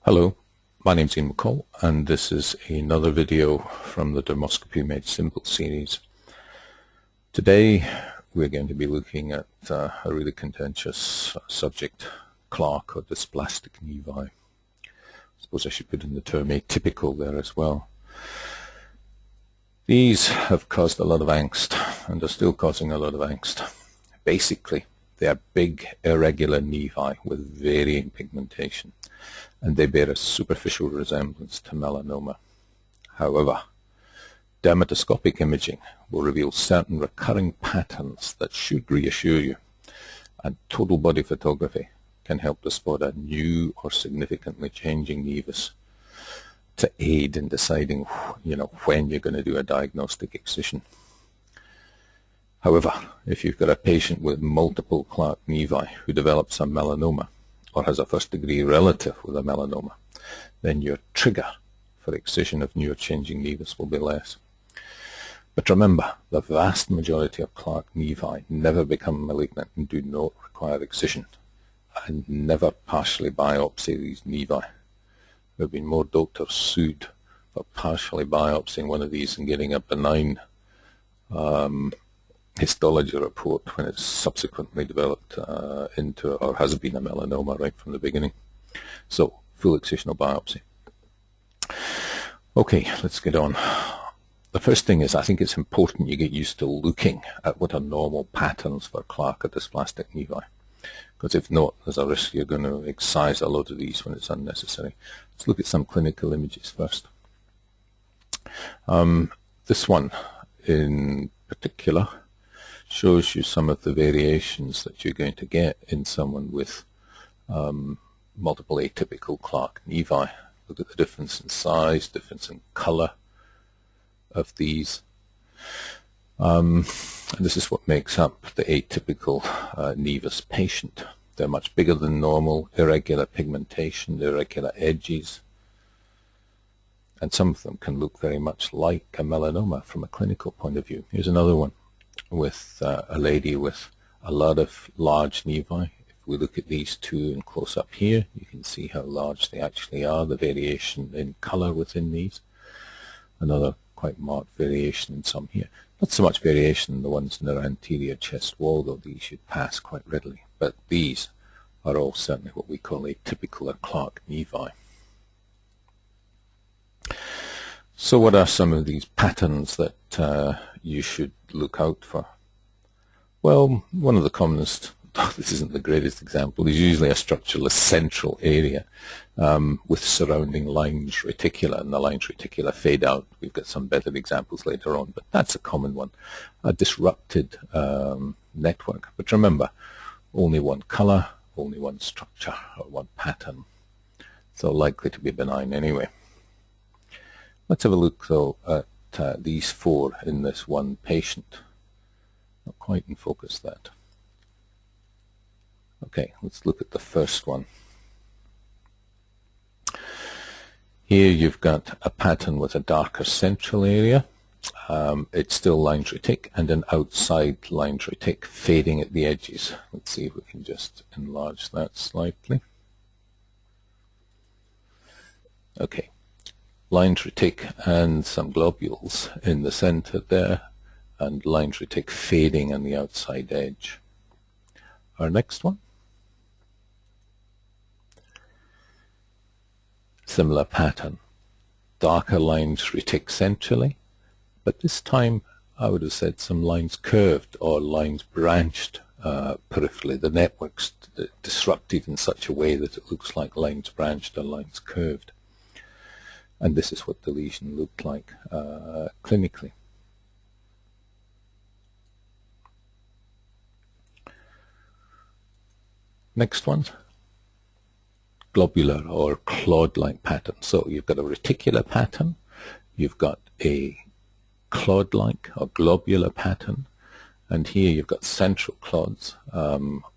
Hello, my name's Ian McCall, and this is another video from the Dermoscopy Made Simple series. Today we're going to be looking at a really contentious subject, Clark or Dysplastic Nevi. I suppose I should put in the term atypical there as well. These have caused a lot of angst and are still causing a lot of angst. Basically, they are big, irregular nevi with varying pigmentation, and they bear a superficial resemblance to melanoma. However, dermatoscopic imaging will reveal certain recurring patterns that should reassure you, and total body photography can help to spot a new or significantly changing nevus to aid in deciding, when you're going to do a diagnostic excision. However, if you've got a patient with multiple Clark nevi who develops a melanoma or has a first-degree relative with a melanoma, then your trigger for excision of new or changing nevus will be less. But remember, the vast majority of Clark nevi never become malignant and do not require excision, and never partially biopsy these nevi. There have been more doctors sued for partially biopsying one of these and getting a benign histology report when it's subsequently developed into or has been a melanoma right from the beginning. So, full excisional biopsy. Okay, let's get on. The first thing is, I think it's important you get used to looking at what are normal patterns for Clark or Dysplastic nevi, because if not, there's a risk you're going to excise a lot of these when it's unnecessary. Let's look at some clinical images first. This one in particular shows you some of the variations that you're going to get in someone with multiple atypical Clark nevi. Look at the difference in size, difference in color of these. And this is what makes up the atypical nevus patient. They're much bigger than normal, irregular pigmentation, irregular edges, and some of them can look very much like a melanoma from a clinical point of view. Here's another one with a lady with a lot of large nevi. If we look at these two in close up here, you can see how large they actually are, the variation in color within these. Another quite marked variation in some here. Not so much variation in the ones in their anterior chest wall, though these should pass quite readily. But these are all certainly what we call atypical or Clark nevi. So what are some of these patterns that you should look out for? Well, one of the commonest, this isn't the greatest example, is usually a structureless central area with surrounding lines reticular, and the lines reticular fade out. We've got some better examples later on, but that's a common one. A disrupted network. But remember, only one color, only one structure, or one pattern. So likely to be benign anyway. Let's have a look, though, at these four in this one patient. Not quite in focus, that. Okay, let's look at the first one. Here you've got a pattern with a darker central area. It's still lines retic and an outside lines retic fading at the edges. Let's see if we can just enlarge that slightly. Okay. Lines retic and some globules in the center there, and lines retic fading on the outside edge. Our next one. Similar pattern. Darker lines retic centrally, but this time I would have said some lines curved or lines branched peripherally. The network's disrupted in such a way that it looks like lines branched or lines curved. And this is what the lesion looked like clinically. Next one, globular or clod-like pattern. So you've got a reticular pattern, you've got a clod-like or globular pattern, and here you've got central clods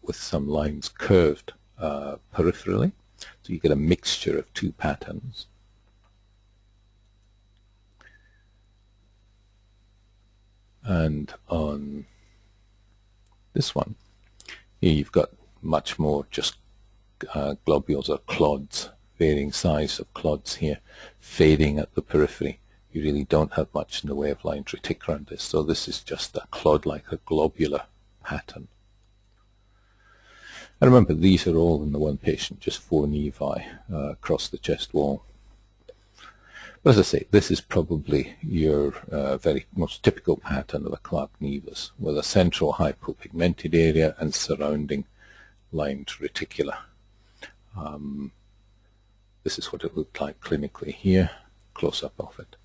with some lines curved peripherally. So you get a mixture of two patterns. And on this one, here you've got much more just globules or clods varying size of clods here, fading at the periphery. You really don't have much in the way of lines reticular. So this is just a clod, like a globular pattern. And remember, these are all in the one patient, just 4 nevi across the chest wall. But as I say, this is probably your very most typical pattern of a Clark nevus, with a central hypopigmented area and surrounding lined reticula. This is what it looked like clinically here, close-up of it.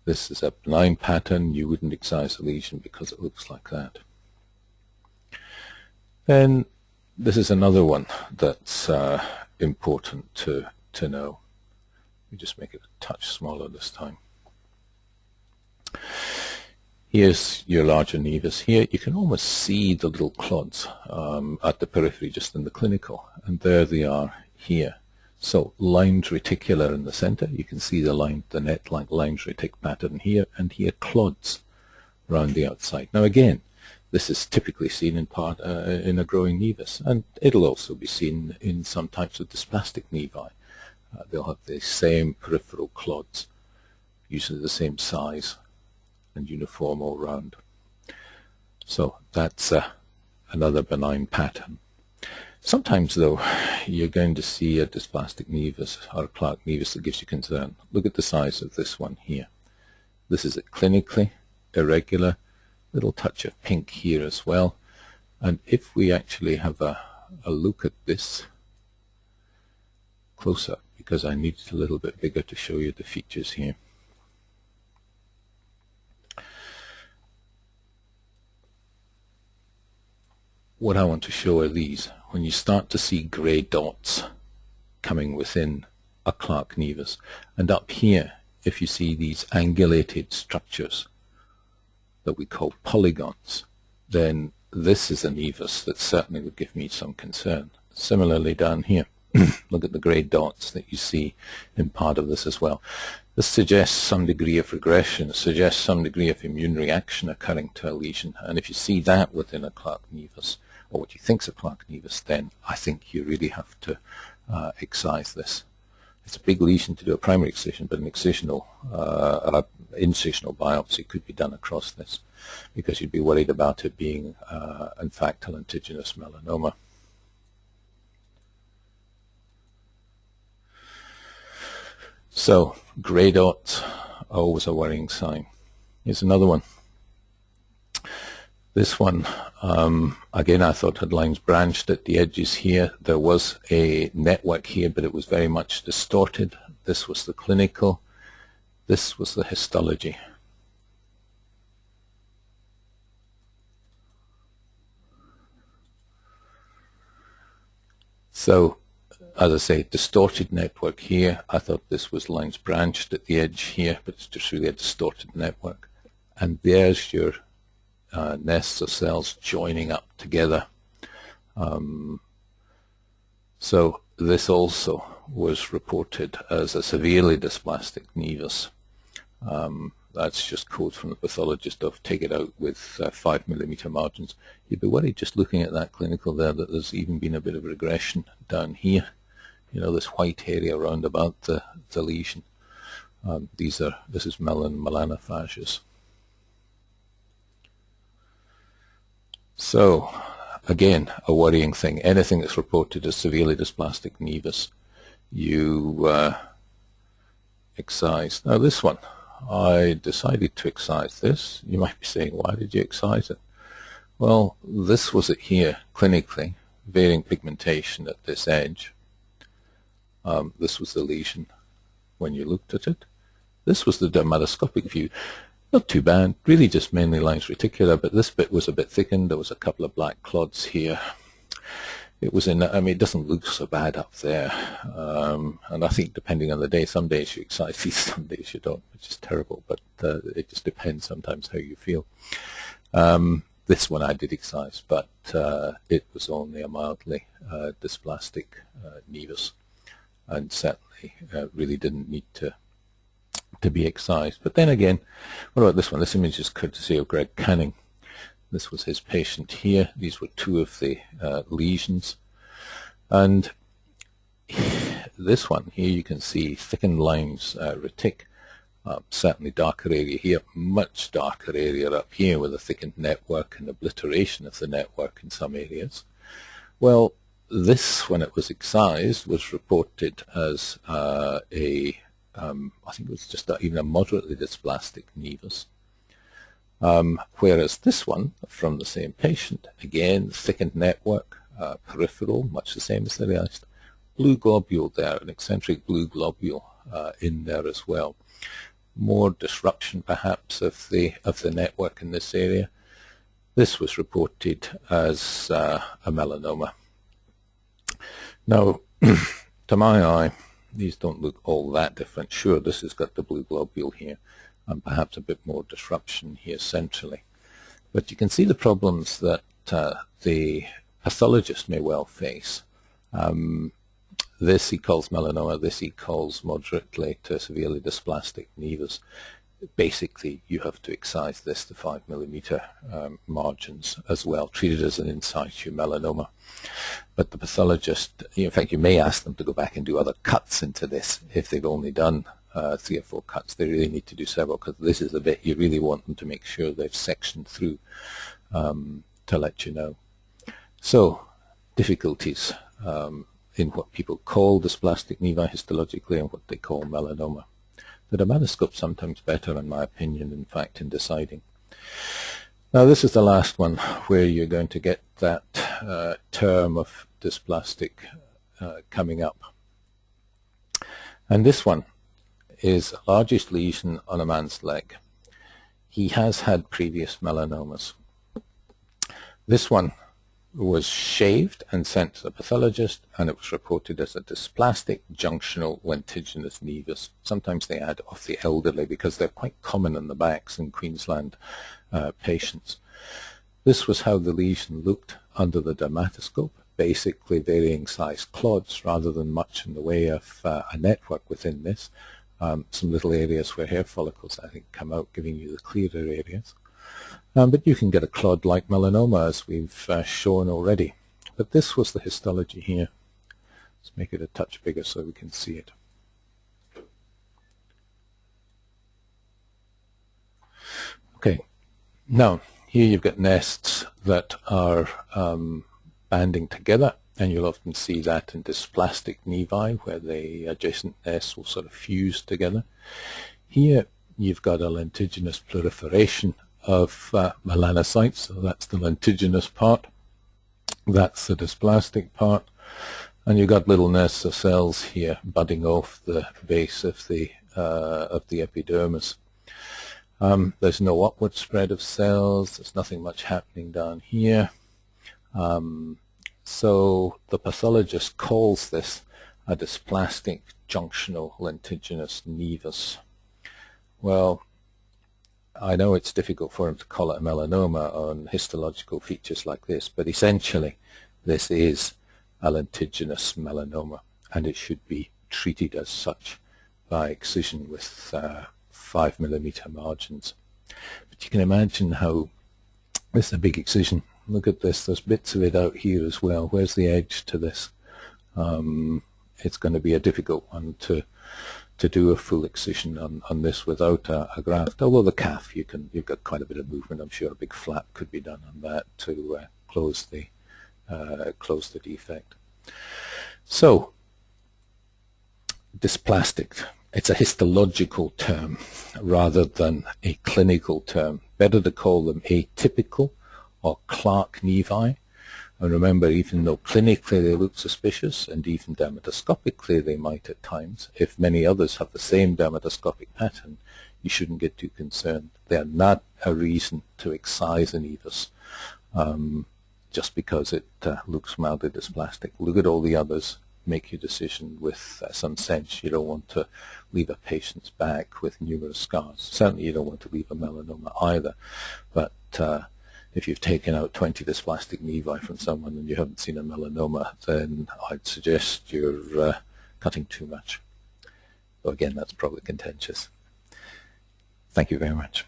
This is a benign pattern. You wouldn't excise a lesion because it looks like that. Then this is another one that's important to know. We just make it a touch smaller this time. Here's your larger nevus. Here you can almost see the little clods at the periphery, just in the clinical, and there they are here. So lined reticular in the center. You can see the net-like lined retic pattern here, and here clods around the outside. Now again, this is typically seen in in a growing nevus, and it'll also be seen in some types of dysplastic nevi. They'll have the same peripheral clods, usually the same size and uniform all round. So that's another benign pattern. Sometimes, though, you're going to see a dysplastic nevus or a Clark nevus that gives you concern. Look at the size of this one here. This is clinically irregular, little touch of pink here as well. And if we actually have a look at this close-up, because I need it a little bit bigger to show you the features here. What I want to show are these. When you start to see grey dots coming within a Clark nevus, and up here, if you see these angulated structures that we call polygons, then this is a nevus that certainly would give me some concern. Similarly down here, look at the grey dots that you see in part of this as well. This suggests some degree of regression, suggests some degree of immune reaction occurring to a lesion. And if you see that within a Clark nevus, or what you think is a Clark nevus, then I think you really have to excise this. It's a big lesion to do a primary excision, but an incisional biopsy could be done across this, because you'd be worried about it being, in fact, a lentiginous melanoma. So, grey dots are always a worrying sign. Here's another one. This one, again, I thought had lines branched at the edges here. There was a network here, but it was very much distorted. This was the clinical. This was the histology. So, as I say, distorted network here. I thought this was lines branched at the edge here, but it's just really a distorted network. And there's your nests of cells joining up together. So this also was reported as a severely dysplastic nevus. That's just code from the pathologist of take it out with 5mm margins. You'd be worried just looking at that clinical there that there's even been a bit of regression down here. You know, this white area around about the lesion. This is melanophages. So, again, a worrying thing. Anything that's reported as severely dysplastic nevus, you excise. Now this one, I decided to excise this. You might be saying, why did you excise it? Well, this was it here, clinically, varying pigmentation at this edge. This was the lesion when you looked at it. This was the dermatoscopic view. Not too bad, really just mainly lines reticular, but this bit was a bit thickened. There was a couple of black clods here. It was in, I mean, it doesn't look so bad up there. And I think depending on the day, some days you excise these, some days you don't, which is terrible, but it just depends sometimes how you feel. This one I did excise, but it was only a mildly dysplastic nevus, and certainly really didn't need to be excised. But then again, what about this one? This image is courtesy of Greg Canning. This was his patient here. These were two of the lesions. And this one here, you can see thickened lines, retic, certainly darker area here, much darker area up here with a thickened network and obliteration of the network in some areas. Well, this, when it was excised, was reported as I think it was just even a moderately dysplastic nevus. Whereas this one, from the same patient, again, thickened network, peripheral, much the same as the rest, blue globule there, an eccentric blue globule in there as well. More disruption, perhaps, of the network in this area. This was reported as a melanoma. Now, to my eye, these don't look all that different. Sure, this has got the blue globule here, and perhaps a bit more disruption here centrally. But you can see the problems that the pathologist may well face. This he calls melanoma, this he calls moderately to severely dysplastic nevus. Basically, you have to excise this to 5 millimeter margins as well, treat it as an in situ melanoma. But the pathologist, in fact, you may ask them to go back and do other cuts into this. If they've only done 3 or 4 cuts, they really need to do several, because this is the bit you really want them to make sure they've sectioned through to let you know. So, difficulties in what people call dysplastic nevi histologically and what they call melanoma. The dermatoscope sometimes better, in my opinion, in fact, in deciding. Now, this is the last one where you're going to get that term of dysplastic coming up. And this one is a largest lesion on a man's leg. He has had previous melanomas. This one was shaved and sent to the pathologist, and it was reported as a dysplastic junctional lentiginous nevus. Sometimes they add off the elderly because they're quite common in the backs in Queensland patients. This was how the lesion looked under the dermatoscope, basically varying size clods rather than much in the way of a network within this. Some little areas where hair follicles, I think, come out, giving you the clearer areas. But you can get a clod-like melanoma, as we've shown already. But this was the histology here. Let's make it a touch bigger so we can see it. Okay, now here you've got nests that are banding together, and you'll often see that in dysplastic nevi, where the adjacent nests will sort of fuse together. Here you've got a lentiginous proliferation of melanocytes, so that's the lentiginous part, that's the dysplastic part, and you've got little nests of cells here budding off the base of the epidermis. There's no upward spread of cells, there's nothing much happening down here. So the pathologist calls this a dysplastic junctional lentiginous nevus. Well, I know it's difficult for him to call it a melanoma on histological features like this, but essentially this is a lentiginous melanoma, and it should be treated as such by excision with 5 millimeter margins. But you can imagine how this is a big excision. Look at this, there's bits of it out here as well. Where's the edge to this? It's going to be a difficult one to do a full excision on this without a graft. Although the calf, you've got quite a bit of movement. I'm sure a big flap could be done on that to close the defect. So, dysplastic. It's a histological term rather than a clinical term. Better to call them atypical or Clark nevi. And remember, even though clinically they look suspicious, and even dermatoscopically they might at times, if many others have the same dermatoscopic pattern, you shouldn't get too concerned. They are not a reason to excise a nevus just because it looks mildly dysplastic. Look at all the others, make your decision with some sense. You don't want to leave a patient's back with numerous scars. Certainly you don't want to leave a melanoma either. But if you've taken out 20 dysplastic nevi from someone and you haven't seen a melanoma, then I'd suggest you're cutting too much. Though again, that's probably contentious. Thank you very much.